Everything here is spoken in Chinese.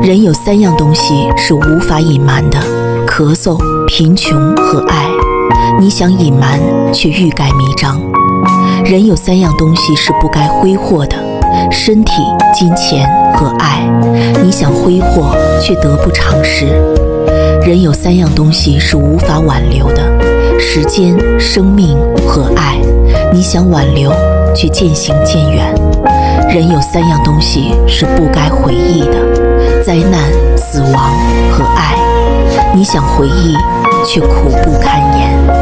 人有三样东西是无法隐瞒的：咳嗽、贫穷和爱。你想隐瞒，却欲盖弥彰。人有三样东西是不该挥霍的：身体、金钱和爱。你想挥霍，却得不偿失。人有三样东西是无法挽留的：时间、生命和爱。你想挽留，却渐行渐远。人有三样东西是不该回忆的：灾难、死亡和爱。你想回忆，却苦不堪言。